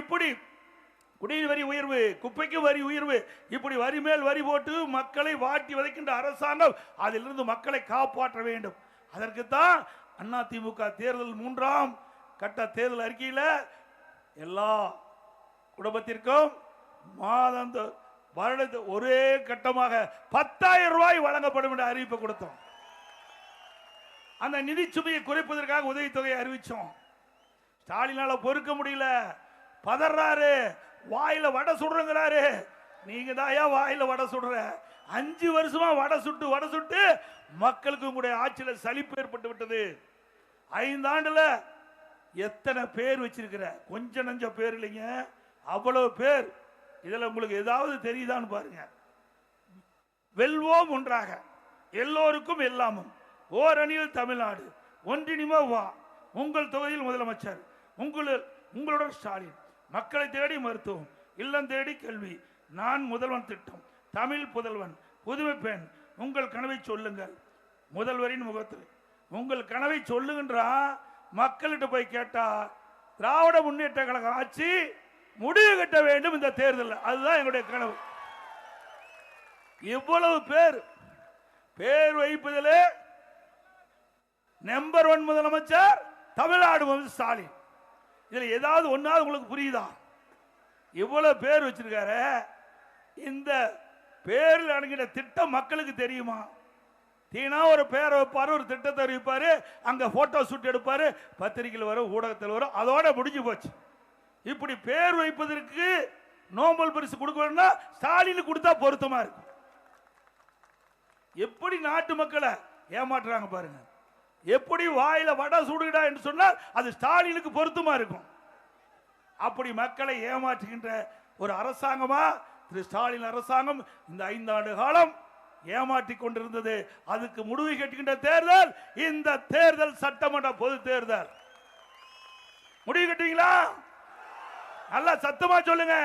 இப்படி குடிநீர் வரி உயர்வு, குப்பைக்கு வரி உயர்வு, இப்படி வரி மேல் வரி போட்டு மக்களை வாட்டி வதைக்கின்ற அரசாங்கம் அதிலிருந்து மக்களை காப்பாற்ற வேண்டும். அதற்குத்தான் அதிமுக தேர்தல் 3ஆம் கட்ட தேர்தல் அறிக்கையில் எல்லா குடும்பத்திற்கும் மாதம் வருடத்து ஒரே கட்டமாக 10,000 ரூபாய் வழங்கப்படும் என்ற அறிவிப்பை கொடுத்தோம். அந்த நிதி சுமையை குறைப்பதற்காக உதவித்தொகையை அறிவிச்சோம். ஸ்டாலினால பொறுக்க முடியல, பதறாரு, வாயில வடை சுடுறாரு. நீங்க தான் வாயில வடை சுடுற. 5 வருஷமா வடை சுட்டு மக்களுக்கு உங்களுடைய ஆட்சியில் சலிப்பு ஏற்பட்டு விட்டது. 5 ஆண்டுல எத்தனை பேர் வச்சிருக்கிற? கொஞ்சம் நஞ்ச பேர் இல்லைங்க, அவ்வளவு பேர். இதுல உங்களுக்கு ஏதாவது தெரியுதான்னு பாருங்க. வெல்வோம் ஒன்றாக, எல்லோருக்கும் எல்லாமும், ஓரணியில் தமிழ்நாடு, ஒன்றிணைமா வா, உங்கள் தொகுதியில் முதலமைச்சர், உங்களுடன் ஸ்டாலின், மக்களை தேடி மருத்துவம், இல்லம் தேடி கல்வி, நான் முதல்வன் திட்டம், தமிழ் புதல்வன், புதுமை பெண், உங்கள் கனவை சொல்லுங்கள். முதல்வரின் முகத்தில் உங்கள் கனவை சொல்லுகின்றா. மக்கள்கிட்ட போய் கேட்டா திராவிட முன்னேற்ற கழகம் ஆட்சி முடிவு கட்ட வேண்டும் இந்த தேர்தல். அதுதான் எங்களுடைய கனவு. இவ்வளவு பேர் வைப்பதிலே நம்பர் 1 முதலமைச்சர் தமிழ்நாடு முதலமைச்சர் ஸ்டாலின். இதுல ஏதாவது ஒன்னாவது உங்களுக்கு புரியுதா? இவ்வளவு பேர் வச்சிருக்காரு. இந்த பேரில் அடங்கின திட்டம் மக்களுக்கு தெரியுமா? தீனா ஒரு பேரை வைப்பாரு, ஒரு திட்டத்தை அறிவிப்பாரு, அங்க போட்டோ ஷூட் எடுப்பாரு, பத்திரிகையில் வரும், ஊடகத்தில் வரும், அதோட முடிஞ்சு போச்சு. இப்படி பேர் வைப்பதற்கு நோபல் பரிசு கொடுக்கணும்னா ஸ்டாலின் கொடுத்தா பொருத்தமா இருக்கும். எப்படி நாட்டு மக்களை ஏமாற்றுறாங்க பாருங்க. எப்படி வாயில வடை சுடுடா என்று சொன்னால் அது ஸ்டாலினுக்கு பொருத்தமா இருக்கும். அப்படி மக்களை ஏமாற்றுகின்ற ஒரு அரசாங்கமா திரு ஸ்டாலின் அரசாங்கம் இந்த 5 ஆண்டு காலம் ஏமாற்றி கொண்டிருந்தது. அதுக்கு முடிவு கட்டுகின்ற தேர்தல் இந்த தேர்தல், சட்டமன்ற பொது தேர்தல். முடிவு கட்டுவீங்களா? நல்லா சத்தமா சொல்லுங்க.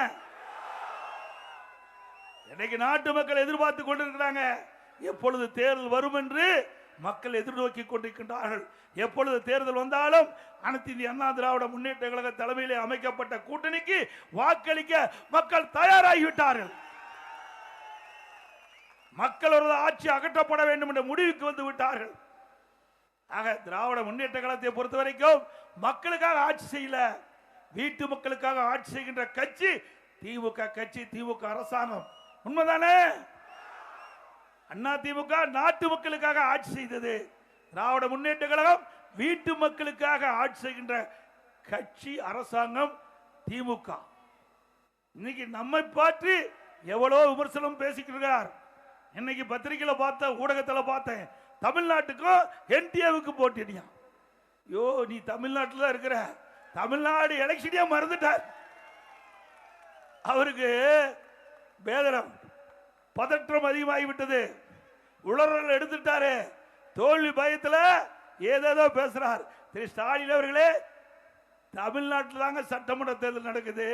இன்னைக்கு நாட்டு மக்கள் எதிர்பார்த்து கொண்டிருக்கிறாங்க. எப்பொழுது தேர்தல் வரும் என்று மக்கள் எதிர்நோக்கி கொண்டிருக்கின்றார்கள். எப்பொழுது தேர்தல் வந்தாலும் அனைத்து இந்திய அண்ணா திராவிட முன்னேற்ற கழக தலைமையிலே அமைக்கப்பட்ட கூட்டணிக்கு வாக்களிக்க மக்கள் தயாராகிவிட்டார்கள். மக்களோட ஆட்சி அகற்றப்பட வேண்டும் என்ற முடிவுக்கு வந்து விட்டார்கள். ஆக திராவிட முன்னேற்ற கழகத்தை பொறுத்த வரைக்கும் மக்களுக்காக ஆட்சி செய்யல, வீட்டு மக்களுக்காக ஆட்சி செய்கின்ற கட்சி திமுக கட்சி, திமுக அரசாங்கம். உண்மைதானே? அண்ணா திமுக நாட்டு மக்களுக்காக ஆட்சி செய்தது. திராவிட முன்னேற்ற கழகம் வீட்டு மக்களுக்காக ஆட்சி செய்கின்ற கட்சி, அரசாங்கம் திமுக. இன்னைக்கு நம்மை பற்றி எவ்வளவு விமர்சனம் பேசிக்கிறார். இன்னைக்கு பத்திரிகையில் பார்த்த, ஊடகத்தில் பார்த்தேன், தமிழ்நாட்டுக்கும் என்டிஏவுக்கு போட்டியா. யோ, நீ தமிழ்நாட்டில் இருக்கிற, தமிழ்நாடு எலெக்ஷனே மறந்துட்டார். அவருக்கு வேதனம், பதற்றம் அதிகமாகிவிட்டது, உளறல் எடுத்துட்டாரு, தோல்வி பயத்தில் ஏதேதோ பேசுறார். திரு ஸ்டாலின் அவர்களே, தமிழ்நாட்டில் தாங்க சட்டமன்ற தேர்தல் நடக்குது.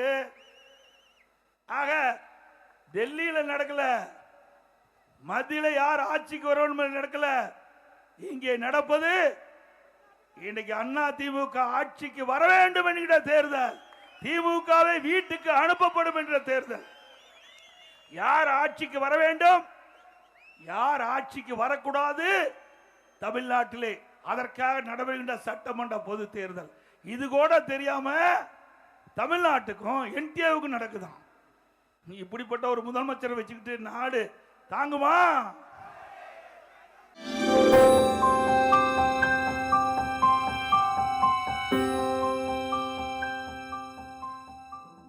ஆக டெல்லியில் நடக்கல, மத்தியில் யார் ஆட்சிக்கு வரணும் நடக்கல. இங்கே நடப்பது இன்னைக்கு அண்ணா திமுக ஆட்சிக்கு வர வேண்டும் என்கிற தேர்தல், திமுகவை வீட்டுக்கு அனுப்பப்படும் என்ற தேர்தல். யார் ஆட்சிக்கு வர வேண்டும், யார் ஆட்சிக்கு வரக்கூடாது தமிழ்நாட்டிலே, அதற்காக நடைபெறுகின்ற சட்டமன்ற பொது தேர்தல். இது கூட தெரியாம தமிழ்நாட்டுக்கும் என்டிஏவுக்கும் நடக்குதான். இப்படிப்பட்ட ஒரு முதலமைச்சரை வச்சுக்கிட்டு நாடு தாங்குமா?